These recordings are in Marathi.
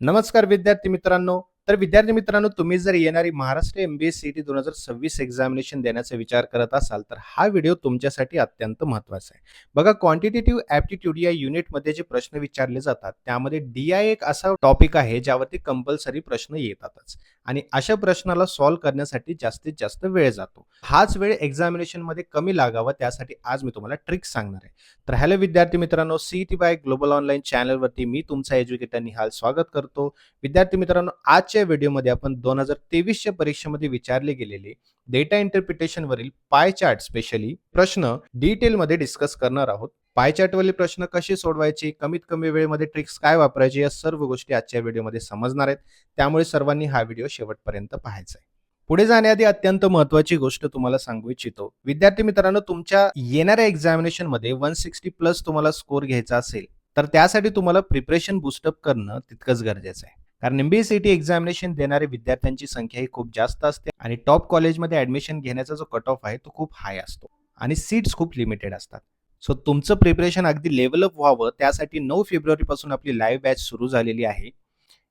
नमस्कार विद्यार्थी मित्रांनो. तर विद्यार्थी मित्रांनो, तुम्ही जर येणारी महाराष्ट्र एम-बी-ए सी-ई-टी 2026 एक्झामिनेशन देण्याचा विचार करत असाल, तर हा व्हिडिओ तुमच्यासाठी अत्यंत महत्त्वाचा आहे. बघा, क्वांटिटेटिव्ह ॲप्टिट्यूड या युनिटमध्ये जे प्रश्न विचारले जातात, त्यामध्ये डी-आय एक असा टॉपिक आहे, ज्यावरती कंपल्सरी प्रश्न येतातच आणि अशा प्रश्नाला सॉल्व्ह करण्यासाठी जास्तीत जास्त वेळ जातो. हाच वेळ एक्झामिनेशनमध्ये कमी लागावा, त्यासाठी आज मी तुम्हाला ट्रिक्स सांगणार आहे. तर हॅलो विद्यार्थी मित्रांनो, सी-ई-टी बाय ग्लोबल ऑनलाईन चॅनलवरती मी तुमचा एज्युकेटर निहाल स्वागत करतो. विद्यार्थी मित्रांनो, आजच्या व्हिडिओमध्ये आपण 2023च्या परीक्षेमध्ये विचारले गेलेले डेटा इंटरप्रिटेशन वरील पाय चार्ट स्पेशली प्रश्न डिटेलमध्ये डिस्कस करणार आहोत. पाय चार्ट वरील प्रश्न कसे सोडवायचे, कमीत कमी वेळेमध्ये ट्रिक्स काय वापरायचे, या सर्व गोष्टी आजच्या व्हिडिओमध्ये समजणार आहेत. त्यामुळे सर्वांनी हा व्हिडिओ शेवटपर्यंत पाहायचा आहे. पुढे जाण्याआधी अत्यंत महत्त्वाची गोष्ट तुम्हाला सांगू इच्छितो. विद्यार्थी मित्रांनो, तुमच्या येणाऱ्या एक्झामिनेशनमध्ये 160 प्लस तुम्हाला स्कोर घ्यायचा असेल, तर त्यासाठी तुम्हाला प्रिपरेशन बूस्टअप करणं तितकंच गरजेचं आहे. कारण एम-बी-ए-सी-ई-टी एक्झामिनेशन देणारे विद्यार्थ्यांची संख्या ही खूप जास्त असते आणि टॉप कॉलेजमध्ये ॲडमिशन घेण्याचा जो कट ऑफ आहे तो खूप हाय असतो आणि सीट्स खूप लिमिटेड असतात. सो तुमचं प्रिपरेशन अगदी लेव्हल अप व्हावं, त्यासाठी 9 फेब्रुवारीपासून आपली लाईव्ह बॅच सुरू झालेली आहे.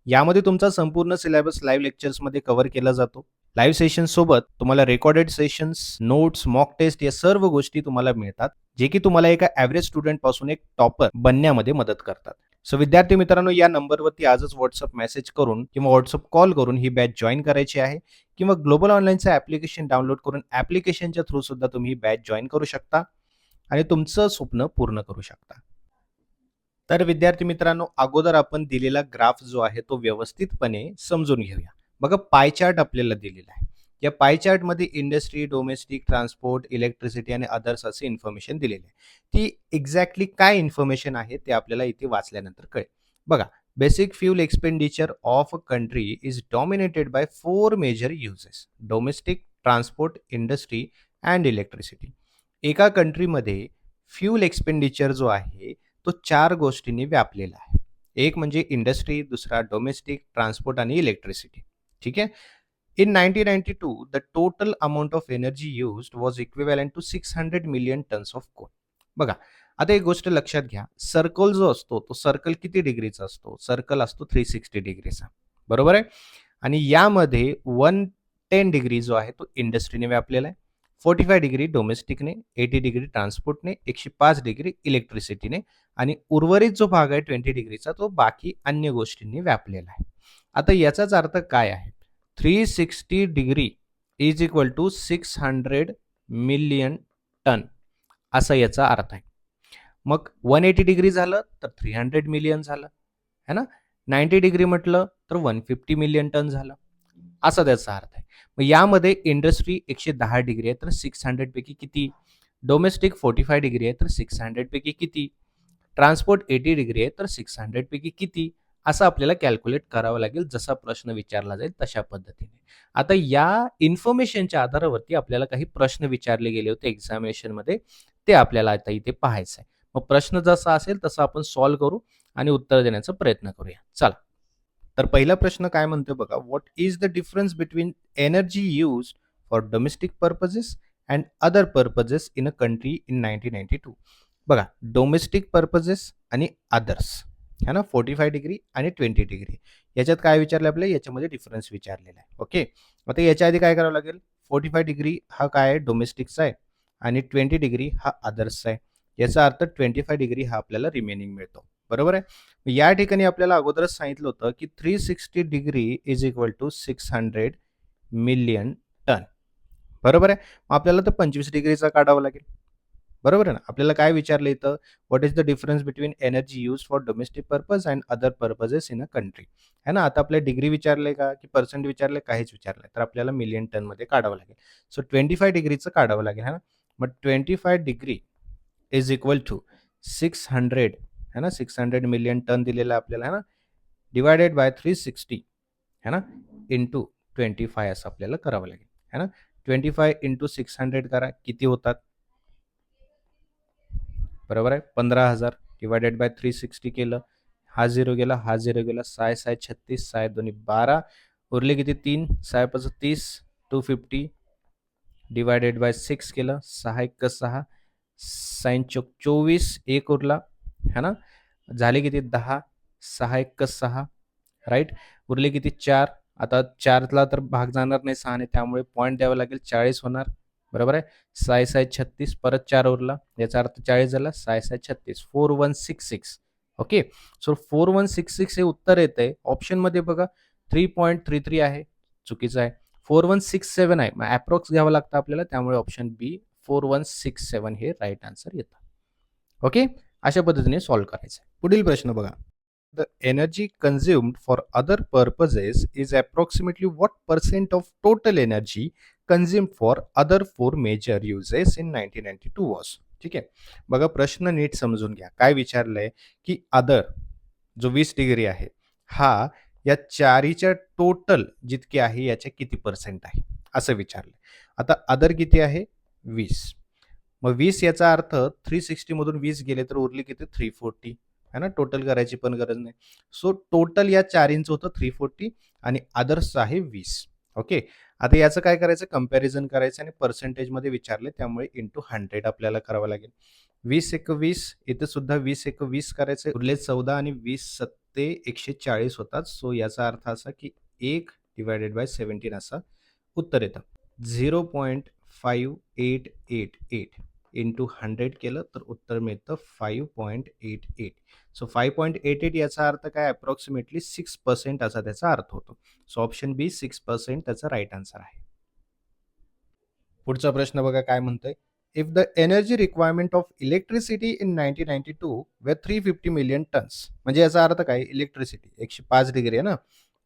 यामध्ये तुमचा संपूर्ण सिलेबस लाईव्ह लेक्चर्समध्ये कव्हर केला जातो. लाईव्ह सेशन्स सोबत तुम्हाला recorded sessions, notes, mock test या सर्व गोष्टी तुम्हाला मिळतात, जे की तुम्हाला एका ॲव्हरेज स्टुडंट पासून एक टॉपर बनण्यामध्ये मदत करतात. सो विद्यार्थी मित्रांनो, या नंबरवरती आजच WhatsApp मेसेज करून किंवा WhatsApp कॉल करून ही बॅच जॉइन करायची आहे किंवा ग्लोबल ऑनलाईनचं ॲप्लिकेशन डाउनलोड करून ॲप्लिकेशनच्या थ्रू सुद्धा तुम्ही ही बॅच जॉइन करू शकता आणि तुमचं स्वप्न पूर्ण करू शकता. तर विद्यार्थी मित्रांनो, अगोदर आपण दिलेला ग्राफ जो आहे तो व्यवस्थितपणे समजून घेऊया. बघा, पाय चार्ट आपल्याला दिलेला आहे. या पाय चार्टमध्ये इंडस्ट्री, डोमेस्टिक, ट्रान्सपोर्ट, इलेक्ट्रिसिटी आणि अदर्स असे इन्फॉर्मेशन दिलेले आहे. ती एक्झॅक्टली काय इन्फॉर्मेशन आहे ते आपल्याला इथे वाचल्यानंतर कळेल. बघा, basic fuel expenditure of a country is dominated by 4 major uses: domestic, transport, industry and electricity. एका कंट्रीमध्ये फ्यूल एक्सपेंडिचर जो आहे तो 4 गोष्टींनी व्यापलेला आहे. एक म्हणजे इंडस्ट्री, दुसरा डोमेस्टिक, ट्रान्सपोर्ट आणि इलेक्ट्रिसिटी. ठीक आहे. In 1992 the total amount of energy used was equivalent to 600 million tons of coal. बघा, आता एक गोष्ट लक्षात घ्या. सर्कल जो असतो तो सर्कल किती डिग्रीचा असतो? सर्कल असतो 360 डिग्रीचा. बरोबर आहे? आणि यामध्ये 110 डिग्री जो आहे तो इंडस्ट्रीने व्यापलेला आहे. 45 डिग्री डोमेस्टिकने, 80 डिग्री ट्रान्सपोर्टने, 105 डिग्री इलेक्ट्रिसिटीने आणि उर्वरित जो भाग आहे 20 डिग्रीचा तो बाकी अन्य गोष्टींनी व्यापलेला आहे. आता याचाच अर्थ काय आहे? 360 degree is equal to 600 million ton असा याचा अर्थ आहे. मग 180 डिग्री झालं तर 300 मिलियन झालं, है ना? 90 डिग्री म्हटलं तर 150 मिलियन टन झालं, असा त्याचा अर्थ आहे. मग यामध्ये इंडस्ट्री 110 डिग्री आहे तर 600 पैकी किती? डोमेस्टिक 45 डिग्री आहे तर 600 पैकी किती? ट्रान्सपोर्ट 80 डिग्री आहे तर 600 पैकी किती? असं आपल्याला कॅल्क्युलेट करावं लागेल. जसा प्रश्न विचारला जाईल तशा पद्धतीने. आता या इन्फॉर्मेशनच्या आधारावरती आपल्याला काही प्रश्न विचारले गेले होते एक्झामिनेशनमध्ये. ते आपल्याला आता इथे पाहायचं आहे. मग प्रश्न जसा असेल तसा आपण सॉल्व्ह करू आणि उत्तर देण्याचा प्रयत्न करूया. चला. तर पहिला प्रश्न काय म्हणतोय बघा. What is the difference between energy used for domestic purposes and other purposes in a country in 1992? बघा, डोमेस्टिक पर्पजेस आणि अदर्स, है ना, 45 डिग्री आणि 20 डिग्री याच्यात काय विचारलं आपल्याला? याच्यामध्ये डिफरन्स विचारलेला आहे. ओके. आता याच्या आधी काय करावं लागेल? 45 डिग्री हा काय आहे? डोमेस्टिकचा आहे आणि 20 डिग्री हा अदर्सचा आहे. याचा अर्थ 25 डिग्री हा आपल्याला रिमेनिंग मिळतो. बरोबर आहे? या ठिकाणी आपल्याला अगोदरच सांगितलं होतं की 360 degree is equal to 600 million ton. बरोबर आहे? मग आपल्याला तर 25 डिग्रीचा काढावा लागेल. बरोबर आहे ना? आपल्याला काय विचारलं इथं? What is the difference between energy used for domestic purpose and other purposes in a country? है ना? आता आपल्याला डिग्री विचारलंय का की पर्सेंट विचारलंय? काहीच विचारलंय. तर आपल्याला मिलियन टनमध्ये काढावं लागेल. सो 25 डिग्रीचं काढावं लागेल, है ना? मग 25 डिग्री इज इक्वल टू 600, है ना? 600 मिलियन टन दिलेलं आहे आपल्याला, है ना? डिवायडेड बाय 360, है ना? इंटू 25 असं आपल्याला करावं लागेल, है ना? 25 इंटू 600 करा. किती होतात? बरोबर आहे? 15,000 डिवायडेड बाय 360 केलं. हा 0 गेला, हा 0 गेला. 6 6 36, 6 2 12. उरले किती? 3. 6 5 30, 250 डिवायडेड बाय 6 केलं. 6 1 6, साइन चौक 24, 1 उरला, है ना? झाले किती? 10. 6 1 6, राईट. उरले किती 4. आता 4ला तर भाग जाणार नाही 6ने, त्यामुळे पॉइंट द्यावा लागेल. 40 होणार. बरोबर आहे. 6 36, परत 4 उरला. याचा अर्थ 40 झाला. 6 36, 4166. ओके. सो 4166 हे उत्तर येतंय. ऑप्शनमध्ये बघा 3.33 आहे. चुकीचं आहे. 4167 आहे. मग अप्रॉक्स घ्यावं लागतं आपल्याला. त्यामुळे ऑप्शन बी 4167 हे राईट आन्सर येतं. ओके. अशा पद्धतीने सॉल्व्ह करायचं. पुढील प्रश्न बघा. The energy consumed for other purposes is approximately what percent of total energy consumed for other four major uses in 1992 was. ठीक आहे. बघा प्रश्न नीट समजून घ्या. काय विचारलंय की अदर जो 20 डिग्री आहे हा या चारीच्या टोटल जितके आहे याचे किती पर्सेंट आहे असं विचारलंय. आता अदर किती आहे 20. मग 20 याचा अर्थ 360 मधून 20 गेले तर उरली किती 340 है ना. टोटल करायची पण गरज नाही. सो टोटल या चारींचं होतं 340 आणि अदर्स आहे 20. ओके. आता याचं काय करायचं कंपॅरिझन करायचं आणि पर्सेंटेजमध्ये विचारले त्यामुळे इंटू 100 आपल्याला करावं लागेल. 20 एक 20 इथे सुद्धा 20 एक 20 करायचं उरले 14 आणि 20 सत्ते 140 होतात. सो याचा अर्थ असा की 1 डिवायडेड बाय 17 असा उत्तर येतं. 0.5888 इंटू 100 केलं तर उत्तर मिळतं 5.88. सो 5.88 याचा अर्थ काय अप्रॉक्सिमेटली 6% असा त्याचा अर्थ होतो. सो ऑप्शन बी 6% त्याचा राईट आन्सर आहे. पुढचा प्रश्न बघा काय म्हणतोय. If the energy requirement of electricity in 1992 way 350 million tonnes. म्हणजे याचा अर्थ काय इलेक्ट्रिसिटी 105 डिग्री आहे ना.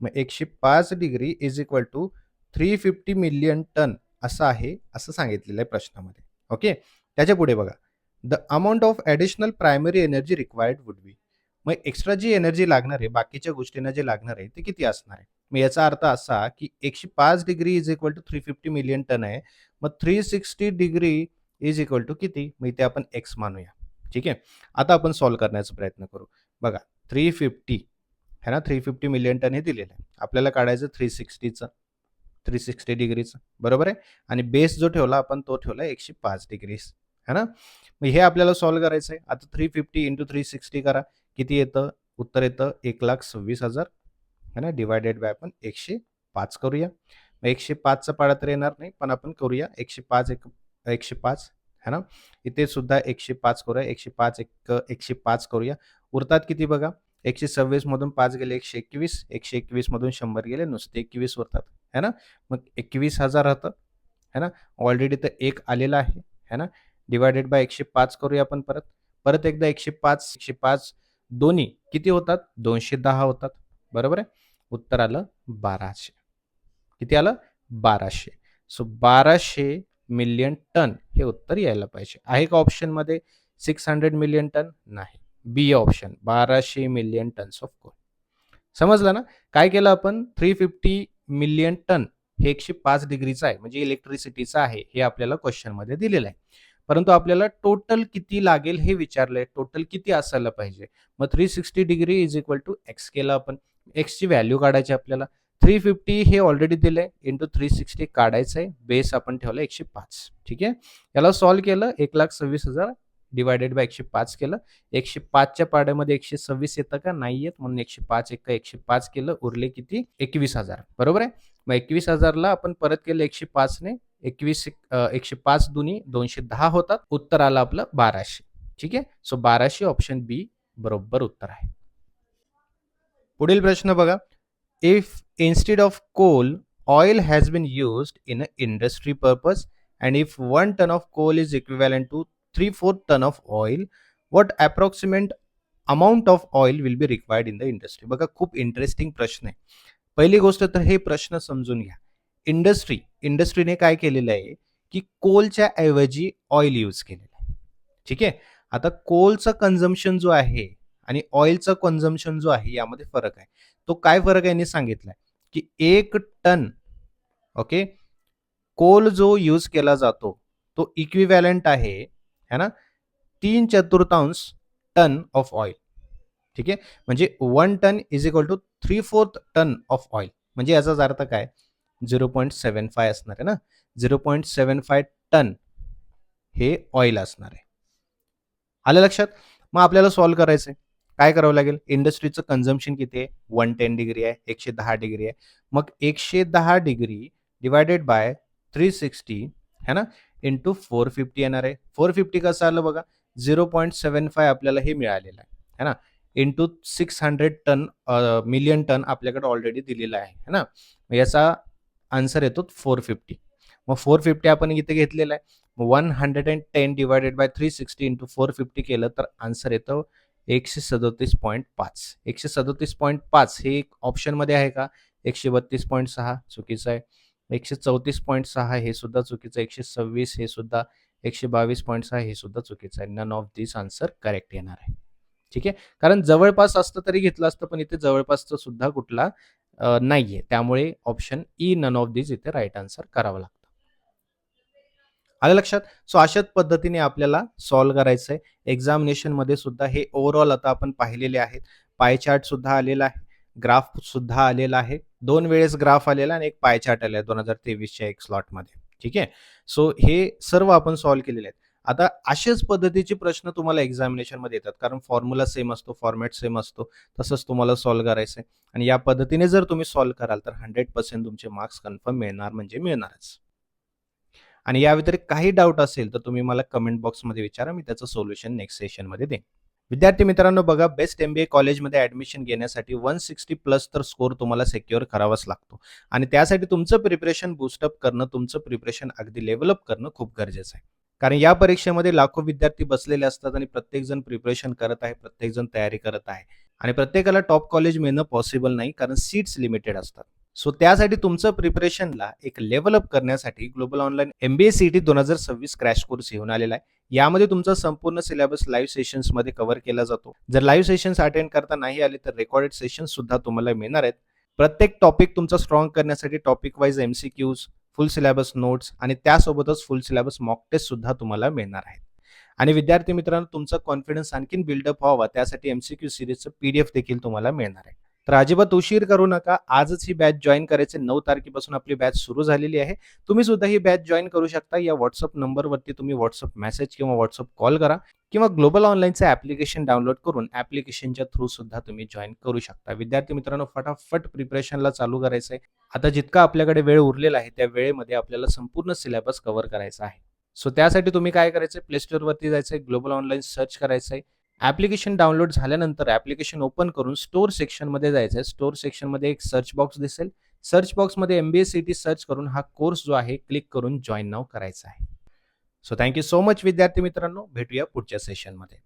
मग 105 degree is equal to 350 million ton असं आहे असं सांगितलेलं आहे प्रश्नामध्ये. ओके. त्याच्या पुढे बघा. The amount of additional primary energy required would be. मग एक्स्ट्रा जी एनर्जी लागणार आहे बाकीच्या गोष्टींना जे लागणार आहे ते किती असणार आहे. मग याचा अर्थ असा की 105 degree is equal to 350 million ton आहे. मग 360 डिग्री इज इक्वल टू किती. मग इथे आपण एक्स मानूया. ठीक आहे. आता आपण सॉल्व्ह करण्याचा प्रयत्न करू. बघा 350 है ना 350 मिलियन टन हे दिलेलं आहे. आपल्याला काढायचं 360चं 360 डिग्रीचं बरोबर आहे. आणि बेस जो ठेवला आपण तो ठेवला 105 डिग्री है ना. मग हे आपल्याला सॉल्व्ह करायचं आहे. आता 350 इंटू 360 करा. किती येतं उत्तर येतं 1,26,000 है ना. डिवायडेड बाय आपण 105 करूया. मग 105चा पाडा तर येणार नाही पण आपण करूया 105 105 है ना. इथे सुद्धा 105 करूया. 105 105 करूया. उरतात किती बघा 126 मधून 5 गेले 121 121 मधून 100 गेले नुसते 21 उरतात है ना. मग 21,000 राहतं है ना. ऑलरेडी तर 1 आलेला आहे है ना. डिवायडेड बाय 105 करूया आपण परत एकदा 105 दोन्ही किती होतात 210 होतात बरोबर आहे. उत्तर आलं 1200. किती आलं 1200. सो 1200 मिलियन टन हे उत्तर यायला पाहिजे. आहे का ऑप्शनमध्ये 600 मिलियन टन नाही. B option 1200 million tons of coal. समजलं ना. काय केलं आपण 350 मिलियन टन हे 105 डिग्रीचं आहे म्हणजे इलेक्ट्रिसिटीचं आहे हे आपल्याला क्वेश्चनमध्ये दिलेलं आहे. परंतु आपल्याला टोटल किती लागेल हे विचारलंय. टोटल किती असायला पाहिजे. मग 360 degree is equal to X केलं आपण. एक्सची व्हॅल्यू काढायची आपल्याला. 350 हे ऑलरेडी दिलंय इंटू 360 काढायचं आहे. बेस आपण ठेवला 105. ठीक आहे. याला सॉल्व्ह केलं 1,26,000 डिवायडेड बाय 105 केलं. 105च्या पाड्यामध्ये 126 येतं का नाही येत म्हणून 105 एक 105 केलं. उरले किती 21,000 बरोबर आहे. मग 21,000ला आपण परत केलं 105ने 105 दुनी 210 होतात. उत्तर आलं आपलं 1200. ठीक आहे. सो 1200 ऑप्शन बी बरोबर उत्तर आहे. पुढील प्रश्न बघा. If instead of coal oil has been used in a industry purpose and if 1 ton of coal is equivalent to 3/4 ton of oil, what approximate amount of oil will be required in the industry. बघा खूप इंटरेस्टिंग प्रश्न आहे. पहिली गोष्ट तर हे प्रश्न समजून घ्या. इंडस्ट्रीने काय केलेलं आहे की कोलच्या ऐवजी ऑइल यूज केलेलं आहे. ठीक आहे. आता कोलचं कन्झम्पशन जो आहे आणि ऑइलचं कन्झम्पशन जो आहे यामध्ये फरक आहे. तो काय फरक आहे यांनी सांगितलाय की 1 टन ओके कोल जो यूज केला जातो तो इक्विव्हॅलंट आहे है ना 3/4 टन ऑफ ऑइल. ठीक आहे. म्हणजे 1 ton is equal to 3/4 ton of oil. म्हणजे याचाच अर्थ काय 0.75 असणार आहे ना. 0.75 टन हे ऑइल असणार आहे. आलं लक्षात. मग आपल्याला सॉल्व्ह करायचंय. काय करावं लागेल? इंडस्ट्रीचं कन्झम्पशन किती आहे? 110 डिग्री आहे, 110 डिग्री आहे. मग 110 डिग्री डिव्हायडेड बाय 360 है ना, इंटू 450 येणार आहे. 450 कसं आलं बघा? 0.75 आपल्याला हे मिळालेलं आहे, है ना? इंटू 600 टन मिलियन टन आपल्याकडे ऑलरेडी दिलेलं आहे, है ना? मग याचा आन्सर येतो 450. मग 450 आपण इथे घेतलेला आहे. मग 110 डिव्हायडेड बाय 360 इंटू 450 केलं तर आन्सर येतं 137.5. 137.5 हे एक ऑप्शनमध्ये आहे का? 132.6 चुकीचं आहे. 134.6 हे सुद्धा चुकीचं आहे. 126 हे सुद्धा, 122.6 हे सुद्धा चुकीचं आहे. None of this answer correct येणार आहे. ठीक आहे. कारण जवळपास असतं तरी घेतलं असतं, पण इथे जवळपासचा सुद्धा कुठला नाहीये. त्यामुळे ऑप्शन ई नन ऑफ दिस इथे राइट आन्सर करावं लागतं. आलं लक्षात? सो अशाच पद्धतीने आपल्याला सॉल्व्ह करायचं आहे. एक्झामिनेशनमध्ये सुद्धा हे ओव्हरऑल आता आपण पाहिलेले आहेत. पाय चार्ट सुद्धा आलेला आहे. ग्राफ सुद्धा आलेला आहे. 2 वेळेस ग्राफ आलेला आणि एक पाय चार्ट आलेला आहे 2023च्या एक स्लॉटमध्ये. ठीक आहे. सो हे सर्व आपण सॉल्व्ह केलेले आहेत. आता अशाच पद्धतीचे प्रश्न तुम्हाला एक्झामिनेशनमध्ये येतात. कारण फॉर्म्युला सेम असतो, फॉर्मॅट सेम असतो. तसंच तुम्हाला सॉल्व्ह करायचं आहे. आणि या पद्धतीने जर तुम्ही सॉल्व्ह कराल तर 100% तुमचे मार्क्स कन्फर्म मिळणार म्हणजे मिळणारच. आणि या व्यतिरिक्त काही डाऊट असेल तर तुम्ही मला कमेंट बॉक्समध्ये विचारा. मी त्याचं सोल्युशन नेक्स्ट सेशनमध्ये देईन. विद्यार्थी मित्रांनो बघा, बेस्ट MBA कॉलेजमध्ये ॲडमिशन घेण्यासाठी 160 प्लस तर स्कोर तुम्हाला सिक्युअर करावाच लागतो. आणि त्यासाठी तुमचं प्रिपरेशन बूस्टअप करणं, तुमचं प्रिपरेशन अगदी लेव्हल करणं खूप गरजेचं आहे. कारण या परीक्षेमध्ये लाखो विद्यार्थी बसलेले असतात आणि प्रत्येकजण प्रिपरेशन करत आहे, प्रत्येकजण तयारी करत आहे. आणि प्रत्येकाला टॉप कॉलेज मिळणं पॉसिबल नाही, कारण सीट्स लिमिटेड असतात. सो त्यासाठी तुमचं प्रिपरेशनला एक लेव्हल अप करण्यासाठी global online MBA CET 2026 crash course घेऊन आलेला आहे. यामध्ये तुमचा संपूर्ण सिलेबस लाईव्ह सेशन्समध्ये कव्हर केला जातो. जर लाईव्ह सेशन्स अटेंड करता नाही आले तर रेकॉर्डेड सेशन्स सुद्धा तुम्हाला मिळणार आहेत. प्रत्येक टॉपिक तुमचा स्ट्रॉंग करण्यासाठी टॉपिक वाईज MCQs, फुल सिलेबस नोट्स आणि त्यासोबतच फुल सिलेबस मॉक टेस्ट सुद्धा तुम्हाला मिळणार आहेत. आणि विद्यार्थी मित्रांनो, तुमचा कॉन्फिडन्स आणखीन बिल्डअप व्हावा त्यासाठी MCQ सिरीजचं PDF देखील तुम्हाला मिळणार आहे. तर अजिबात उशीर करू नका. आजच ही बॅच जॉइन करायचे. 9 तारखेपासून आपली बॅच सुरू झालेली आहे. तुम्ही सुद्धा ही बॅच जॉइन करू शकता. या WhatsApp नंबरवरती तुम्ही WhatsApp मेसेज किंवा WhatsApp कॉल करा किंवा ग्लोबल ऑनलाईनचं ॲप्लिकेशन डाउनलोड करून ॲप्लिकेशनच्या थ्रू सुद्धा तुम्ही जॉइन करू शकता. विद्यार्थी मित्रांनो, फटाफट प्रिपरेशनला चालू करायचं आहे. आता जितका आपल्याकडे वेळ उरलेला आहे त्या वेळेमध्ये आपल्याला संपूर्ण सिलेबस कव्हर करायचा आहे. सो त्यासाठी तुम्ही काय करायचं आहे, प्ले स्टोअरवरती जायचं आहे, ग्लोबल ऑनलाईन सर्च करायचं आहे. ॲप्लिकेशन डाउनलोड झाल्यानंतर ॲप्लिकेशन ओपन करून स्टोअर सेक्शनमध्ये जायचं आहे. स्टोअर सेक्शनमध्ये एक सर्च बॉक्स दिसेल. सर्च बॉक्समध्ये MBA CET सर्च करून हा कोर्स जो आहे क्लिक करून जॉइन नाव करायचा आहे. So thank you so much विद्यार्थी मित्रांनो. भेटूया पुढच्या सेशनमध्ये.